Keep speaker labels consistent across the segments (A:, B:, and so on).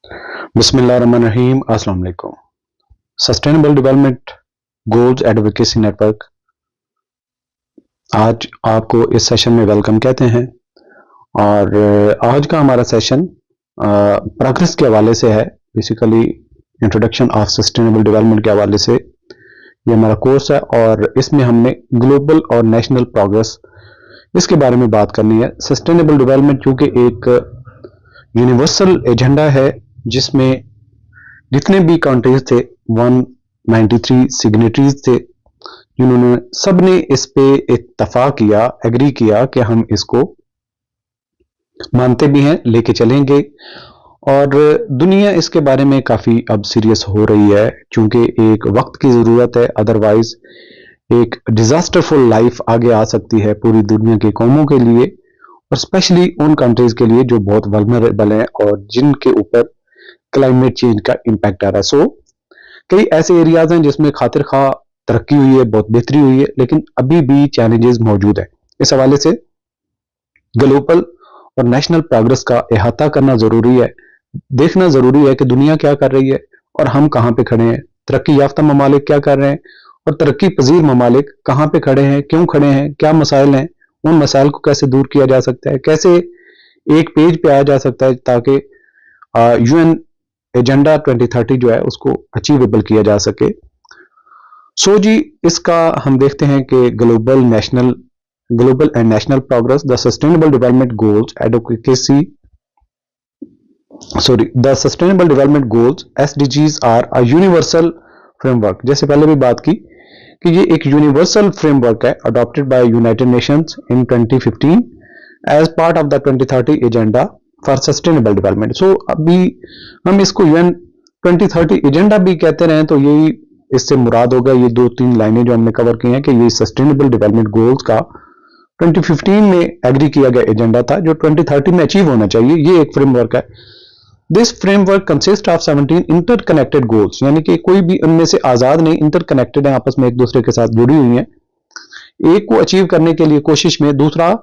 A: बिस्मिल्लाहिर्रहमानिर्रहीम। अस्सलाम वालेकुम। Sustainable development goals advocacy network आज आपको इस सेशन में वेलकम कहते हैं। और आज का हमारा सेशन प्रोग्रेस के हवाले से है। Basically introduction of sustainable development के हवाले से ये हमारा कोर्स है और इसमें हमने ग्लोबल और नेशनल प्रोग्रेस इसके बारे में बात करनी है। सस्टेनेबल डेवलपमेंट चूंकि एक यूनिवर्सल एजेंडा है जिसमें जितने भी कंट्रीज थे 193 सिग्नेटरीज थे, जिन्होंने सबने इस पे इत्तफाक किया, एग्री किया कि हम इसको मानते भी हैं, लेके चलेंगे। और दुनिया इसके बारे में काफी अब सीरियस हो रही है क्योंकि एक वक्त की जरूरत है, अदरवाइज एक डिजास्टरफुल लाइफ आगे आ सकती है पूरी दुनिया के कौमों के लिए और स्पेशली उन कंट्रीज के लिए जो बहुत वल्नरेबल हैं और जिनके ऊपर क्लाइमेट चेंज का इंपैक्ट आ रहा है। सो कई ऐसे एरियाज हैं जिसमें खातिर खा तरक्की हुई है, बहुत बेहतरी हुई है, लेकिन अभी भी चैलेंजेस मौजूद है। इस हवाले से ग्लोबल और नेशनल प्रोग्रेस का अहाता करना जरूरी है, देखना जरूरी है कि दुनिया क्या कर रही है और हम कहां पे खड़े हैं, तरक्की याफ्ता ममालिक क्या कर रहे हैं और तरक्की पजीर ममालिक कहां पे खड़े हैं, क्यों खड़े हैं, क्या मसाइल हैं, उन मसाइल को कैसे दूर किया जा सकता है, कैसे एक पेज पे आया जा सकता है ताकि यूएन एजेंडा 2030 जो है उसको अचीवेबल किया जा सके। सो जी, इसका हम देखते हैं कि global and national progress, the sustainable development goals advocacy the sustainable development goals SDGs are a universal framework. जैसे पहले भी बात की कि ये एक यूनिवर्सल फ्रेमवर्क है adopted by United Nations in 2015 as part of the 2030 agenda for sustainable development. So अभी हम इसको यूएन 2030 एजेंडा भी कहते रहे तो यही इससे मुराद होगा। ये दो तीन लाइनें जो हमने कवर की हैं कि ये सस्टेनेबल डेवलपमेंट गोल्स का 2015 में एग्री किया गया एजेंडा था जो 2030 में अचीव होना चाहिए। ये एक फ्रेमवर्क है। This framework consist of 17 interconnected goals, यानी कि कोई भी उनमें से आजाद नहीं, इंटरकनेक्टेड है, आपस में एक दूसरे के साथ जुड़ी हुई हैं। एक को अचीव करने के लिए कोशिश में दूसरा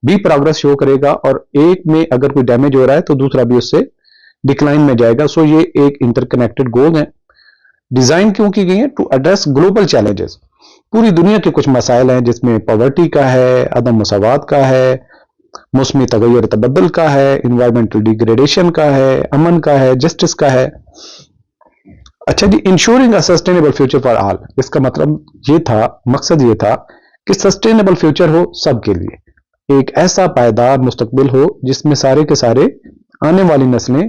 A: भी प्रोग्रेस शो करेगा और एक में अगर कोई डैमेज हो रहा है तो दूसरा भी उससे डिक्लाइन में जाएगा। सो ये एक इंटरकनेक्टेड गोल है। डिजाइन क्यों की गई है? टू एड्रेस ग्लोबल चैलेंजेस, पूरी दुनिया के कुछ मसाइल हैं जिसमें पॉवर्टी का है, अदम मुसावात का है, मौसमी तगैर तबद्दुल का है, इन्वायरमेंटल डिग्रेडेशन का है, अमन का है, जस्टिस का है। अच्छा जी, ensuring a sustainable future for all, इसका मतलब ये था, मकसद ये था कि सस्टेनेबल फ्यूचर हो सबके लिए, एक ऐसा पायदार मुस्तकबिल हो जिसमें सारे के सारे आने वाली नस्लें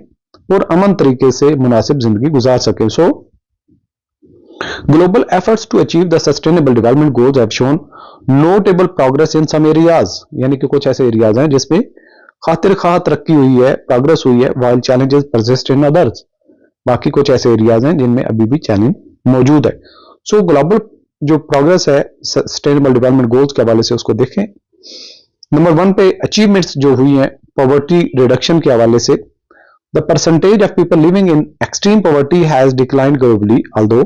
A: और अमन तरीके से मुनासिब जिंदगी गुजार सके। So global efforts to achieve the sustainable development goals have shown notable progress in some areas, यानी कि कुछ ऐसे एरियाज हैं जिसमें खातिर खा तरक्की हुई है, प्रोग्रेस हुई है, while challenges persist in others. बाकी कुछ ऐसे एरियाज हैं जिनमें अभी भी चैलेंज मौजूद है। सो ग्लोबल जो प्रोग्रेस है सस्टेनेबल डेवलपमेंट गोल्स के हवाले से उसको देखें। नंबर 1 पे अचीवमेंट्स जो हुई हैं पॉवर्टी रिडक्शन के हवाले से, the percentage of people living in extreme poverty has declined globally although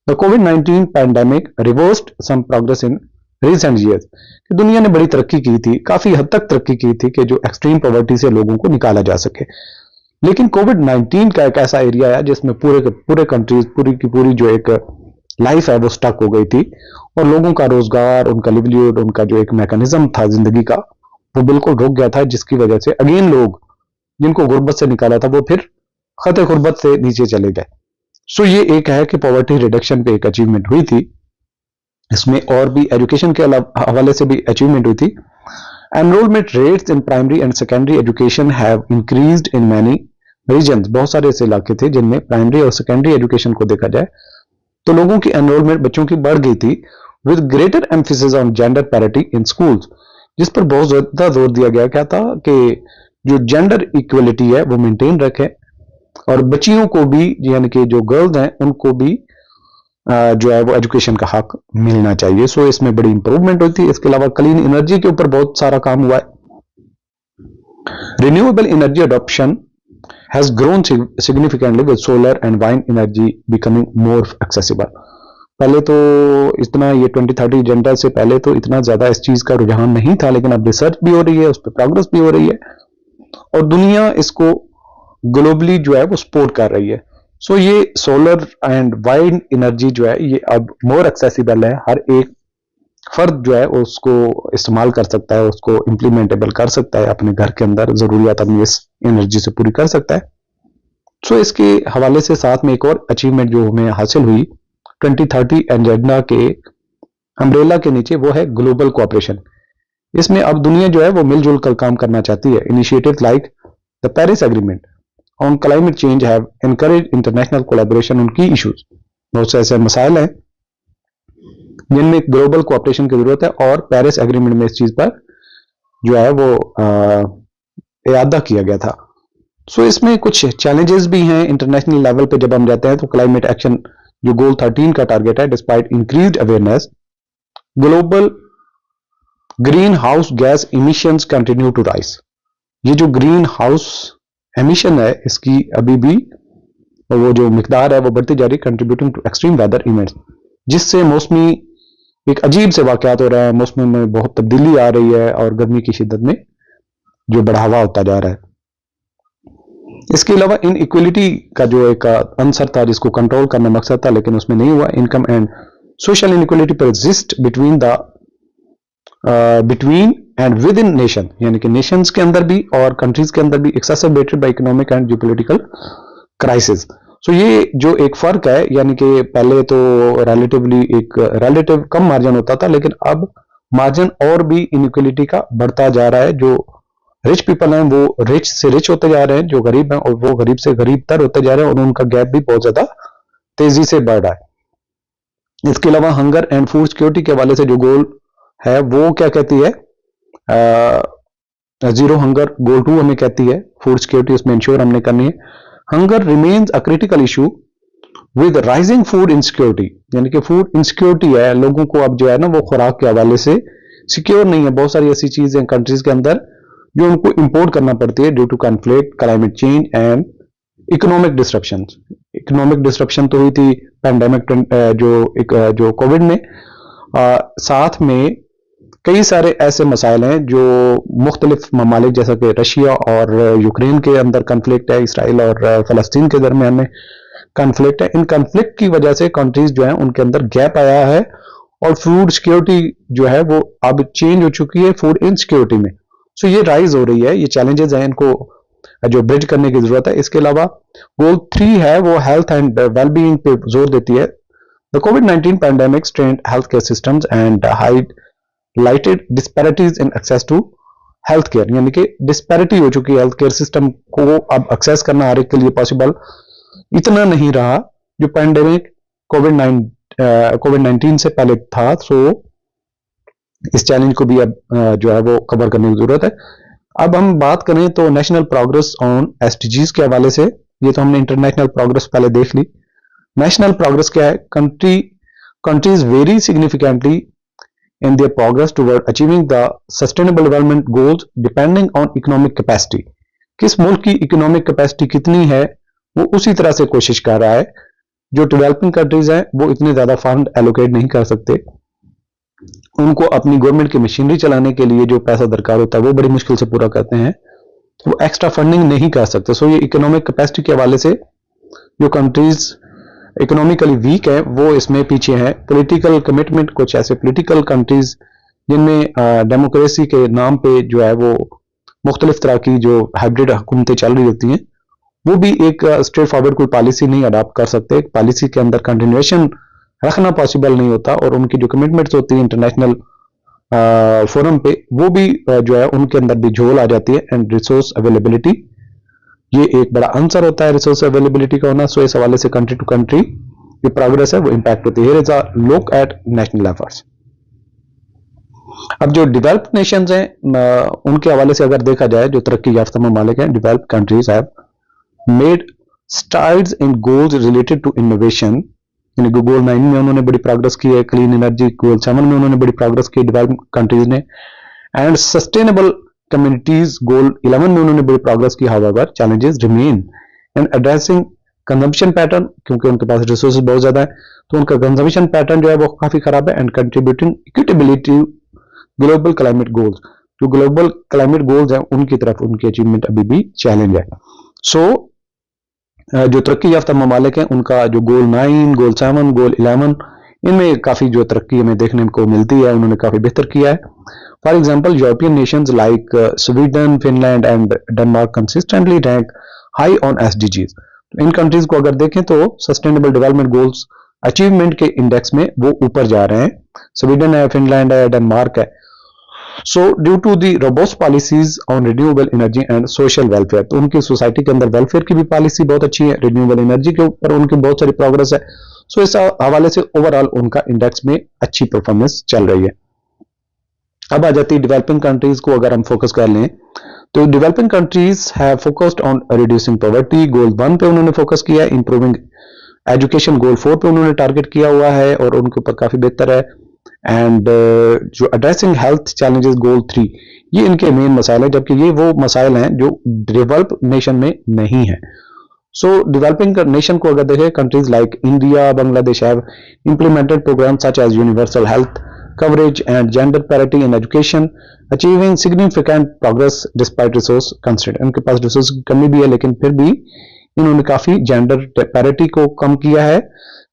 A: the कोविड-19 pandemic reversed some progress in recent years. दुनिया ने बड़ी तरक्की की थी, काफी हद तक तरक्की की थी कि जो एक्सट्रीम पॉवर्टी से लोगों को निकाला जा सके, लेकिन कोविड-19 का एक ऐसा एरिया है जिसमें पूरे कंट्रीज, पूरी की पूरी जो एक लाइफ है वो स्टक हो गई थी और लोगों का रोजगार, उनका लिवलीहुड, उनका जो एक मैकेनिज्म था जिंदगी का वो बिल्कुल रुक गया था, जिसकी वजह से अगेन लोग जिनको गुर्बत से निकाला था वो फिर खतरे गुर्बत से नीचे चले गए। सो ये एक है कि पॉवर्टी रिडक्शन पे एक अचीवमेंट हुई थी। इसमें और भी एजुकेशन के हवाले से भी अचीवमेंट हुई थी। Enrolment rates in primary and secondary education have increased in many reasons. बहुत सारे ऐसे इलाके थे जिनमें प्राइमरी और सेकेंडरी एजुकेशन को देखा जाए तो लोगों की एनरोलमेंट बच्चों की बढ़ गई थी, with greater emphasis on gender parity in schools, जिस पर बहुत ज्यादा जोर दिया गया क्या था कि जो जेंडर इक्वलिटी है वो मेंटेन रखे और बच्चियों को भी, यानी कि जो गर्ल्स हैं उनको भी जो है वो एजुकेशन का हक मिलना चाहिए। सो इसमें बड़ी इंप्रूवमेंट होती है। इसके अलावा क्लीन एनर्जी के ऊपर बहुत सारा काम हुआ है। Renewable energy adoption has grown significantly with solar and wind energy becoming more accessible। पहले तो इतना ये 2030 एजेंडा से पहले तो इतना ज्यादा इस चीज का रुझान नहीं था, लेकिन अब रिसर्च भी हो रही है, उस पर प्रोग्रेस भी हो रही है और दुनिया इसको ग्लोबली जो है वो सपोर्ट कर रही है। सो ये सोलर एंड वाइंड एनर्जी जो है ये अब मोर एक्सेसिबल है, हर एक फर्द जो है उसको इस्तेमाल कर सकता है, उसको इम्प्लीमेंटेबल कर सकता है, अपने घर के अंदर जरूरियात अपनी इस एनर्जी से पूरी कर सकता है। सो इसके हवाले से साथ में एक और अचीवमेंट जो हमें हासिल हुई 2030 एजेंडा के अम्ब्रेला के नीचे, वो है ग्लोबल कोऑपरेशन। इसमें अब दुनिया जो है वो मिलजुल कर काम करना चाहती है। Initiative like the Paris agreement on climate change have encourage international collaboration on की इश्यूज। बहुत से ऐसे मसाइल हैं जिनमें ग्लोबल कोऑपरेशन की जरूरत है, और पेरिस एग्रीमेंट में इस चीज पर जो है वो इरादा किया गया था। सो इसमें कुछ चैलेंजेस भी हैं इंटरनेशनल लेवल पे। जब हम जाते हैं तो क्लाइमेट एक्शन जो गोल 13 का टारगेट है, despite increased awareness global green house gas emissions continue to rise. ये जो ग्रीन हाउस एमिशन है इसकी अभी भी वो जो मिकदार है वो बढ़ती जा रही है, contributing to extreme weather events, जिससे मौसमी एक अजीब से वाकयात हो रहा है, मौसम में बहुत तब्दीली आ रही है और गर्मी की शिद्दत में जो बढ़ावा होता जा रहा है। इसके अलावा इन इक्वलिटी का जो एक आंसर था जिसको कंट्रोल करना मकसद था, लेकिन उसमें नहीं हुआ। Income and social inequality persist between and with in nation, यानी कि नेशंस के अंदर भी और कंट्रीज के अंदर भी, exacerbated by economic and geopolitical crisis. So ये जो एक फर्क है, यानी कि पहले तो रिलेटिव कम मार्जिन होता था, लेकिन अब मार्जिन और भी इनइक्वलिटी का बढ़ता जा रहा है। जो रिच पीपल हैं वो रिच से रिच होते जा रहे हैं, जो गरीब हैं और वो गरीब से गरीब तर होते जा रहे हैं, और उनका गैप भी बहुत ज्यादा तेजी से बढ़ रहा है। इसके अलावा हंगर एंड फूड सिक्योरिटी के हवाले से जो गोल है वो क्या कहती है, जीरो हंगर गोल 2 हमें कहती है फूड सिक्योरिटी उसमें इंश्योर हमने करनी है। Hunger remains a critical issue with rising food insecurity, यानी कि फूड इनसिक्योरिटी है, लोगों को अब जो है ना वो खुराक के हवाले से सिक्योर नहीं है। बहुत सारी ऐसी चीजें कंट्रीज के अंदर जो उनको इंपोर्ट करना पड़ती है due to conflict, climate change and economic disruption. Economic disruption तो हुई थी पैंडेमिक जो कोविड में, साथ में कई सारे ऐसे मसाइल हैं जो मुख्तलिफ ममालिक जैसा कि रशिया और यूक्रेन के अंदर कन्फ्लिक्ट है, इसराइल और फलस्तीन के दरमियान में कन्फ्लिक्ट है। इन कन्फ्लिक्ट की वजह से कंट्रीज जो है उनके अंदर गैप आया है, और फूड सिक्योरिटी जो है वो अब चेंज हो चुकी है फूड इनसिक्योरिटी में। सो ये राइज हो रही है, ये चैलेंजेस हैं, इनको जो ब्रिज करने की जरूरत है। इसके अलावा गोल 3 है वो हेल्थ एंड वेलबीइंग पे जोर देती है। द कोविड-19 pandemic strained health care systems and highlighted disparities in access to health care, यानी कि डिस्पैरिटी हो चुकी है हेल्थ केयर सिस्टम को अब एक्सेस करना हर एक के लिए पॉसिबल इतना नहीं रहा जो पैंडेमिक कोविड-19 से पहले था। सो इस चैलेंज को भी अब जो है वो कवर करने की जरूरत है। अब हम बात करें तो नेशनल प्रोग्रेस ऑन एसडीजीज के हवाले से, ये तो हमने इंटरनेशनल प्रोग्रेस पहले देख ली। नेशनल प्रोग्रेस क्या है, countries very significantly in their progress toward achieving the sustainable development goals depending on economic capacity। किस मुल्क की इकोनॉमिक कैपेसिटी कितनी है वो उसी तरह से कोशिश कर रहा है। जो डेवलपिंग कंट्रीज हैं वो इतने ज्यादा फंड एलोकेट नहीं कर सकते, उनको अपनी गवर्नमेंट की मशीनरी चलाने के लिए जो पैसा दरकार होता है वो बड़ी मुश्किल से पूरा करते हैं, तो वो एक्स्ट्रा फंडिंग नहीं कर सकते। सो ये इकोनॉमिक कैपेसिटी के हवाले से जो कंट्रीज इकोनॉमिकली वीक है वो इसमें पीछे है। पॉलिटिकल कमिटमेंट, कुछ ऐसे पॉलिटिकल कंट्रीज जिनमें डेमोक्रेसी के नाम पे जो है वो मुख्तलिफ तरह की जो हाइब्रिड हुकूमतें चल रही होती हैं, वो भी एक स्ट्रेट फॉरवर्ड कोई पॉलिसी नहीं अडॉप्ट कर सकते। पॉलिसी के अंदर कंटिन्यूएशन रखना पॉसिबल नहीं होता, और उनकी जो कमिटमेंट्स होती है इंटरनेशनल फोरम पे वो भी जो है उनके अंदर भी झोल आ जाती है। एंड रिसोर्स अवेलेबिलिटी, ये एक बड़ा आंसर होता है रिसोर्स अवेलेबिलिटी का होना। सो इस हवाले से कंट्री टू कंट्री जो प्रोग्रेस है वो इंपैक्ट होती है। Here is a look at national efforts. अब जो डेवलप्ड नेशंस हैं उनके हवाले से अगर देखा जाए, जो तरक्की याफ्ता ममालिक हैं, developed countries have made strides in goals related to innovation, यानी गोल 9 में उन्होंने बड़ी प्रोग्रेस की है, क्लीन एनर्जी गोल 7 में उन्होंने बड़ी प्रोग्रेस की डेवलप्ड कंट्रीज ने, एंड सस्टेनेबल कम्युनिटीज गोल 11 में उन्होंने बड़ी प्रोग्रेस की। However challenges remain in addressing consumption pattern, क्योंकि उनके पास रिसोर्सेज बहुत ज्यादा है तो उनका कंजम्पशन पैटर्न जो है वो काफी खराब है। And contributing equitability global climate goals, जो ग्लोबल क्लाइमेट गोल्स हैं उनकी तरफ उनकी अचीवमेंट अभी भी चैलेंज है। सो जो तरक्की याफ्ता ममालिक हैं उनका जो गोल 9, गोल 7, गोल 11 इनमें काफ़ी जो तरक्की हमें देखने को मिलती है, उन्होंने काफ़ी बेहतर किया है। For example European Nations like Sweden, Finland and Denmark consistently rank high on SDGs. In countries को अगर देखें तो सस्टेनेबल डेवलपमेंट गोल्स अचीवमेंट के इंडेक्स में वो ऊपर जा रहे हैं। स्वीडन है, फिनलैंड है, डेनमार्क है। So due to the robust policies on renewable energy and social welfare, तो उनकी सोसाइटी के अंदर वेलफेयर की भी पॉलिसी बहुत अच्छी है, रिन्यूएबल एनर्जी के ऊपर उनकी बहुत सारी प्रोग्रेस है। सो इस हवाले से ओवरऑल उनका इंडेक्स में अच्छी परफॉर्मेंस चल रही है। अब आ जाती है डेवलपिंग कंट्रीज को अगर हम फोकस कर लें तो developing countries have focused on reducing poverty, goal 1 पे उन्होंने फोकस किया है, इंप्रूविंग एजुकेशन गोल 4 पे उन्होंने टारगेट किया हुआ है और उनके ऊपर काफी बेहतर है। एंड जो एड्रेसिंग हेल्थ चैलेंजेस गोल 3, ये इनके मेन मसाइल हैं, जबकि ये वो मसाइल हैं जो डेवलप नेशन में नहीं है। सो डेवलपिंग नेशन को अगर देखें, countries like India, Bangladesh have implemented program such as universal health coverage and gender parity in education, achieving significant progress despite resource constraint। इनके पास रिसोर्स की कमी भी है लेकिन फिर भी इन्होंने काफी जेंडर पैरिटी को कम किया है,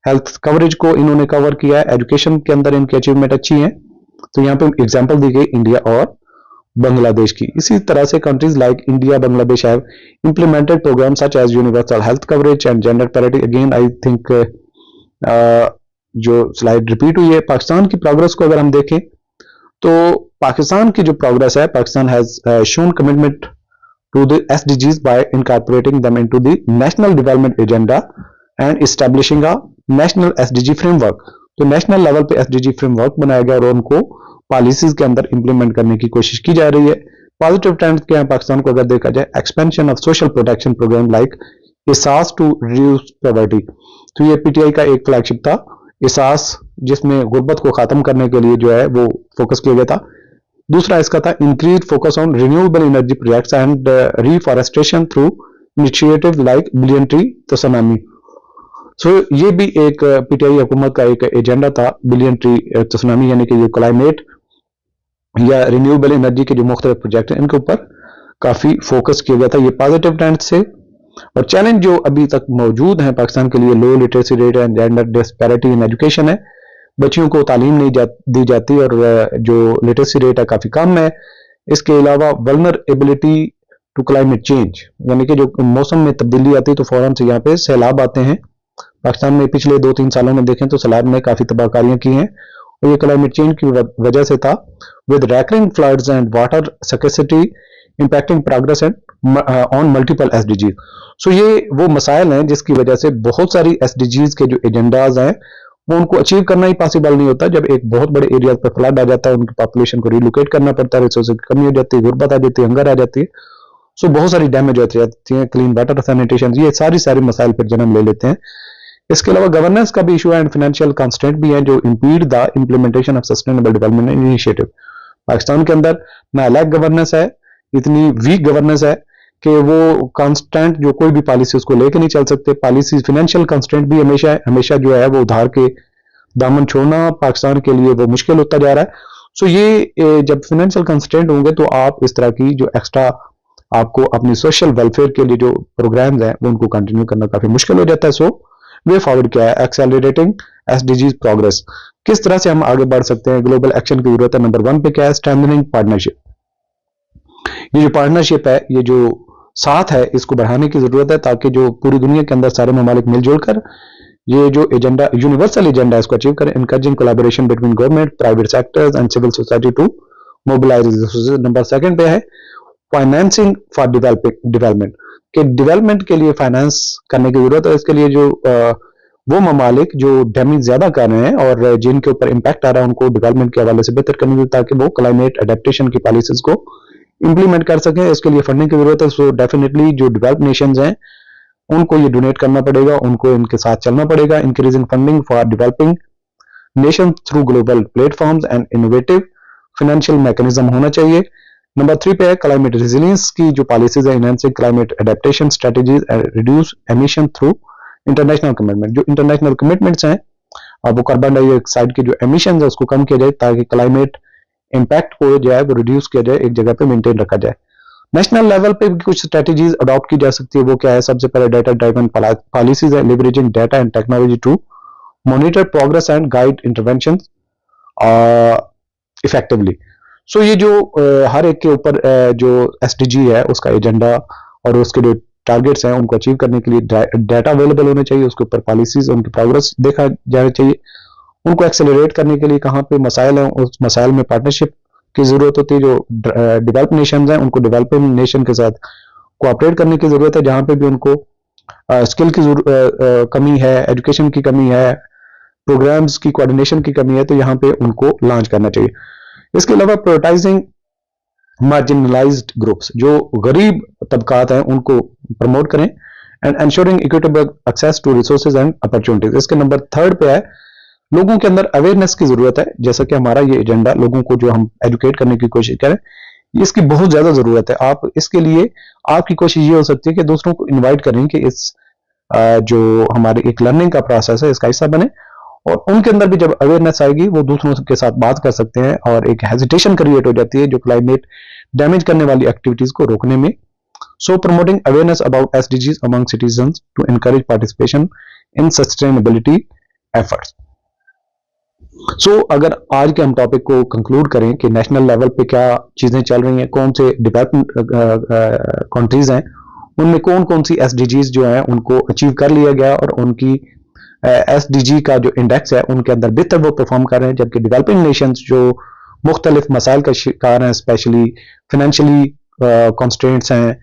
A: हेल्थ कवरेज को इन्होंने कवर किया है, एजुकेशन के अंदर इनकी अचीवमेंट अच्छी है। तो यहाँ पे एग्जांपल दी गई इंडिया और बांग्लादेश की। इसी तरह से countries like India, Bangladesh have implemented program such as universal health coverage and gender parity. Again I think जो स्लाइड रिपीट हुई है, पाकिस्तान की प्रोग्रेस को अगर हम देखें तो पाकिस्तान की जो प्रोग्रेस है, Pakistan has shown commitment to the SDGs by incorporating them into the national development agenda and establishing a national SDG framework. तो नेशनल लेवल पे एसडीजी फ्रेमवर्क बनाया गया और उनको पॉलिसीज के अंदर इंप्लीमेंट करने की कोशिश की जा रही है। पॉजिटिव ट्रेंड क्या है पाकिस्तान को अगर देखा जाए, expansion of social protection program like Ehsaas to reduce poverty. तो ये पीटीआई का एक फ्लैगशिप था, एहसास, जिसमें गुर्बत को खत्म करने के लिए जो है वो फोकस किया गया था। दूसरा इसका था increase focus on renewable energy projects and reforestation through initiative like billion tree tsunami. So ये भी एक पीटीआई हुकूमत का एक एजेंडा था, बिलियन ट्री तसनामी, यानी कि ये क्लाइमेट या रिन्यूएबल एनर्जी के जो मुख्तलिफ प्रोजेक्ट हैं इनके ऊपर काफी फोकस किया गया था। ये पॉजिटिव ट्रेंड से। और चैलेंज जो अभी तक मौजूद है पाकिस्तान के लिए, लो literacy rate and gender disparity in education है, बच्चियों को तालीम नहीं दी जाती और जो लिटरेसी रेट है काफी कम है। इसके अलावा वल्नरेबिलिटी टू क्लाइमेट चेंज, यानी कि जो मौसम में तब्दीली आती है तो फौरन से यहाँ पे सैलाब आते हैं। पाकिस्तान में पिछले 2-3 सालों में देखें तो सैलाब ने काफी तबाहकारियां की हैं और ये क्लाइमेट चेंज की वजह से था, with recurring floods and water scarcity impacting progress and on multiple SDG. So ये वो मसाइल हैं जिसकी वजह से बहुत सारी एसडीजीज के जो एजेंडाज हैं वो उनको अचीव करना ही पॉसिबल नहीं होता। जब एक बहुत बड़े एरिया पर फ्लड आ जाता है, उनकी पॉपुलेशन को रिलोकेट करना पड़ता है, रिसोर्स की कमी हो जाती है, गुर्बत आ जाती है, हंगर आ जाती है, सो बहुत सारी डैमेज हो जाती है, क्लीन वाटर सैनिटेशन, ये सारी मसाइल पर जन्म ले लेते हैं। इसके अलावा गवर्नेंस का भी इशू है एंड फाइनेंशियल कंस्ट्रेंट भी है जो impede the implementation of sustainable development initiative. Pakistan के अंदर ना अलग गवर्नेंस है, इतनी वीक गवर्नेंस है कि वो कांस्टेंट जो कोई भी पॉलिसी उसको लेके नहीं चल सकते। पॉलिसी फाइनेंशियल कंस्ट्रेंट भी हमेशा जो है वो उधार के दामन छोड़ना पाकिस्तान के लिए वो मुश्किल होता जा रहा है। सो ये जब फाइनेंशियल कंस्ट्रेंट होंगे तो आप इस तरह की जो एक्स्ट्रा आपको अपनी सोशल वेलफेयर के लिए जो प्रोग्राम्स हैं वो उनको कंटिन्यू करना काफी मुश्किल हो जाता है। सो वे फॉरवर्ड क्या है, एक्सेलरेटिंग एसडीजीज प्रोग्रेस, किस तरह से हम आगे बढ़ सकते हैं, ग्लोबल एक्शन की जरूरत है। नंबर 1 पे क्या है, स्ट्रेंथनिंग पार्टनरशिप। ये जो पार्टनरशिप है, ये जो साथ है, इसको बढ़ाने की जरूरत है ताकि जो पूरी दुनिया के अंदर सारे ममालिक मिलजुल कर ये जो एजेंडा, यूनिवर्सल एजेंडा, इसको अचीव करें। Encouraging collaboration between government, private sectors and civil society to mobilise resources. Number 2 पे है फाइनेंसिंग फॉर डेवलपमेंट, कि डेवलपमेंट के लिए फाइनेंस करने की जरूरत है। इसके लिए जो वो ममालिक जो डैमेज ज्यादा कर रहे हैं और जिनके ऊपर इंपैक्ट आ रहा है उनको डेवलपमेंट के हवाले से बेहतर करने की, ताकि वो क्लाइमेट अडेप्टेशन की पॉलिसीज को इंप्लीमेंट कर सकें। इसके लिए फंडिंग की जरूरत है। सो डेफिनेटली जो डेवलप्ड नेशंस हैं उनको ये डोनेट करना पड़ेगा, उनको इनके साथ चलना पड़ेगा। Increasing funding for developing nation through global platforms and innovative financial mechanism होना चाहिए। नंबर 3 पे है क्लाइमेट रेजिलियंस की जो पॉलिसीज है, enhancing climate adaptation strategies and reduce emission through international commitment. जो इंटरनेशनल कमिटमेंट्स हैं, अब वो कार्बन डाइऑक्साइड की जो एमिशन है उसको कम किया जाए ताकि क्लाइमेट इंपैक्ट को जो है वो रिड्यूस किया जाए, एक जगह पे मेंटेन रखा जाए। नेशनल लेवल पे भी कुछ स्ट्रेटेजीज अडॉप्ट की जा सकती है। वो क्या है? सबसे पहले डेटा ड्राइवन पॉलिसीज है, leveraging data and technology to monitor progress and guide intervention effectively. So ये जो हर एक के ऊपर जो एसडीजी है उसका एजेंडा और उसके जो टारगेट्स हैं उनको अचीव करने के लिए डाटा अवेलेबल होने चाहिए, उसके ऊपर पॉलिसीज, उनकी प्रोग्रेस देखा जाना चाहिए। उनको एक्सेलरेट करने के लिए कहाँ पे मसाइल हैं, उस मसाइल में पार्टनरशिप की जरूरत होती है। जो डेवलप नेशन हैं उनको डेवलपिंग नेशन के साथ कोऑपरेट करने की जरूरत है। जहाँ पे भी उनको स्किल की कमी है, एजुकेशन की कमी है, प्रोग्राम्स की कोऑर्डिनेशन की कमी है, तो यहाँ पे उनको लॉन्च करना चाहिए। इसके अलावा प्रायोरिटाइजिंग मार्जिनलाइज्ड ग्रुप्स, जो गरीब तबकात हैं उनको प्रमोट करें and ensuring equitable access to resources and opportunities. इसके नंबर 3 पे है लोगों के अंदर अवेयरनेस की जरूरत है। जैसा कि हमारा ये एजेंडा लोगों को जो हम एजुकेट करने की कोशिश करें, इसकी बहुत ज्यादा जरूरत है। आप इसके लिए आपकी कोशिश ये हो सकती है कि दूसरों को इन्वाइट करें कि इस जो हमारे एक लर्निंग का प्रोसेस है इसका हिस्सा बने, और उनके अंदर भी जब अवेयरनेस आएगी वो दूसरों के साथ बात कर सकते हैं और एक हेजिटेशन क्रिएट हो जाती है जो क्लाइमेट डैमेज करने वाली एक्टिविटीज को रोकने में। So promoting awareness about SDGs among citizens to encourage participation in sustainability efforts. So अगर आज के हम टॉपिक को कंक्लूड करें कि नेशनल लेवल पे क्या चीजें चल रही हैं, कौन से डेवलपमेंट कंट्रीज हैं, उनमें कौन कौन सी एसडीजीज जो हैं उनको अचीव कर लिया गया और उनकी एसडीजी का जो इंडेक्स है उनके अंदर बेहतर वो परफॉर्म कर रहे हैं, जबकि डेवलपिंग नेशंस जो मुख्तलिफ मसाइल का शिकार हैं, स्पेशली फाइनेंशियली कॉन्स्ट्रेंट्स हैं,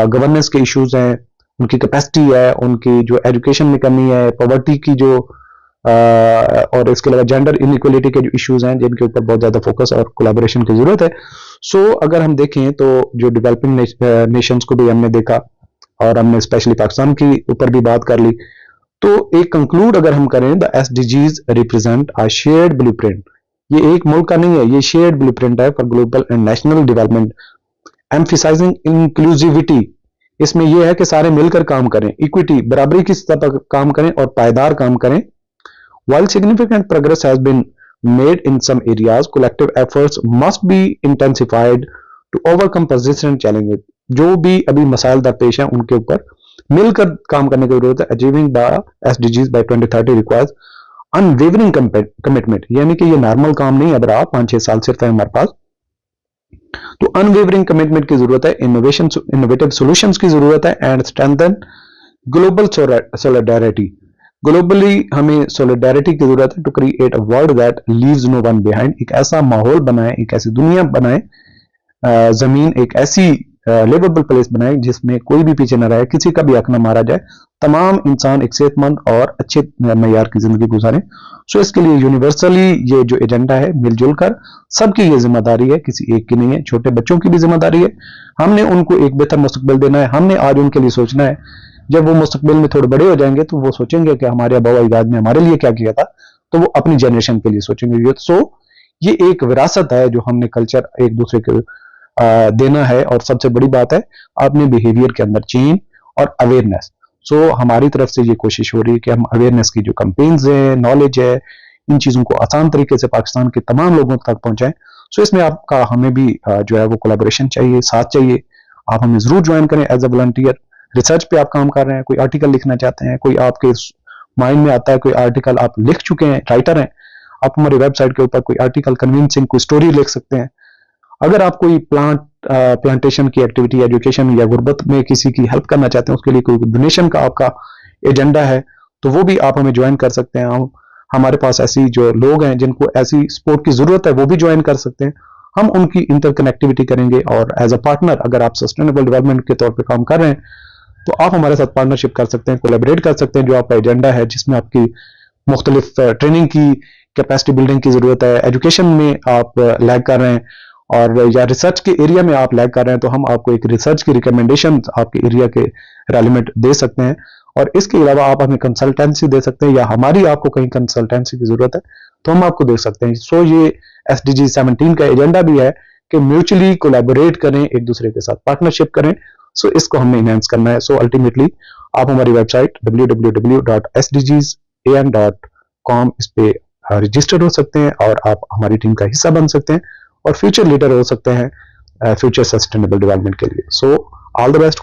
A: गवर्नेंस के इश्यूज हैं, उनकी कैपेसिटी है, उनकी जो एजुकेशन में कमी है, पॉवर्टी की जो और इसके अलावा जेंडर इनइक्वलिटी के जो इश्यूज हैं जिनके ऊपर बहुत ज्यादा फोकस और कोलैबोरेशन की जरूरत है। सो अगर हम देखें तो जो डेवलपिंग नेशंस को भी हमने देखा और हमने स्पेशली पाकिस्तान की ऊपर भी बात कर ली, तो एक कंक्लूड अगर हम करें, the SDGs represent a shared blueprint. ये एक मुल्क का नहीं है, ये शेयर्ड ब्लूप्रिंट है for global and national development, emphasising inclusivity. इसमें यह है कि सारे मिलकर काम करें, इक्विटी बराबरी की सतह पर काम करें और पायदार काम करें। While significant progress has been made in some areas, collective efforts must be intensified to overcome persistent challenges. जो भी अभी मसाइल दरपेश हैं उनके ऊपर मिलकर काम करने की जरूरत है। Achieving the SDGs by 2030 requires unwavering commitment, यानी कि ये नॉर्मल काम नहीं है, अगर आप 5-6 साल सिर्फ है हमारे पास, तो अनवेवरिंग कमिटमेंट की जरूरत है, इनोवेटिव सॉल्यूशंस की जरूरत है and strengthen global solidarity. Globally हमें सॉलिडारिटी की जरूरत है to create a world that leaves no one behind. एक ऐसा माहौल बनाए, एक ऐसी दुनिया बनाए, जमीन एक ऐसी लिवेबल प्लेस बनाए जिसमें कोई भी पीछे न रहे, किसी का भी हक न मारा जाए, तमाम इंसान एक सेहतमंद और अच्छे मयार की जिंदगी गुजारें। सो इसके लिए यूनिवर्सली ये जो एजेंडा है मिलजुल कर सबकी ये जिम्मेदारी है, किसी एक की नहीं है। छोटे बच्चों की भी जिम्मेदारी है, हमने उनको एक बेहतर मुस्तकबिल देना है, हमने आज उनके लिए सोचना है। जब वो मुस्तकबिल में थोड़े बड़े हो जाएंगे तो वो सोचेंगे कि हमारे आबा अजदाद ने हमारे लिए क्या किया था, तो वो अपनी जनरेशन के लिए सोचेंगे। सो ये एक विरासत है जो हमने कल्चर एक दूसरे को देना है, और सबसे बड़ी बात है अपने बिहेवियर के अंदर चेंज और अवेयरनेस। सो हमारी तरफ से ये कोशिश हो रही है कि हम अवेयरनेस की जो कैंपेन्स है, नॉलेज है, इन चीजों को आसान तरीके से पाकिस्तान के तमाम लोगों तक पहुंचाएं। सो इसमें आपका हमें भी जो है वो कोलैबोरेशन चाहिए, साथ चाहिए। आप हमें जरूर ज्वाइन करें एज ए वॉलंटियर। रिसर्च पे आप काम कर रहे हैं, कोई आर्टिकल लिखना चाहते हैं, कोई आपके माइंड में आता है कोई आर्टिकल आप लिख चुके हैं, राइटर हैं, आप हमारी वेबसाइट के ऊपर कोई आर्टिकल कन्विंसिंग कोई स्टोरी लिख सकते हैं। अगर आप कोई प्लांटेशन की एक्टिविटी, एजुकेशन या गुर्बत में किसी की हेल्प करना चाहते हैं, उसके लिए कोई डोनेशन का आपका एजेंडा है, तो वो भी आप हमें ज्वाइन कर सकते हैं। हमारे पास ऐसी जो लोग हैं जिनको ऐसी सपोर्ट की जरूरत है वो भी ज्वाइन कर सकते हैं। हम उनकी इंटरकनेक्टिविटी करेंगे, और एज अ पार्टनर अगर आप सस्टेनेबल डेवलपमेंट के तौर पर काम कर रहे हैं तो आप हमारे साथ पार्टनरशिप कर सकते हैं, कोलैबोरेट कर सकते हैं। जो आपका एजेंडा है जिसमें आपकी मुख्तलिफ ट्रेनिंग की, कैपेसिटी बिल्डिंग की जरूरत है, एजुकेशन में आप लैग कर रहे हैं, और या रिसर्च के एरिया में आप लैग कर रहे हैं, तो हम आपको एक रिसर्च की रिकमेंडेशन आपके एरिया के रेलिवेंट दे सकते हैं। और इसके अलावा आप हमें कंसल्टेंसी दे सकते हैं, या हमारी आपको कहीं कंसल्टेंसी की जरूरत है तो हम आपको दे सकते हैं। सो ये SDG 17 का एजेंडा भी है कि म्यूचुअली कोलैबोरेट करें, एक दूसरे के साथ पार्टनरशिप करें। सो इसको हमने इनहेंस करना है। सो अल्टीमेटली आप हमारी वेबसाइट www.sdgsan.com इस पे रजिस्टर्ड हो सकते हैं और आप हमारी टीम का हिस्सा बन सकते हैं और फ्यूचर लीडर हो सकते हैं। फ्यूचर सस्टेनेबल डेवलपमेंट के लिए। So all the best.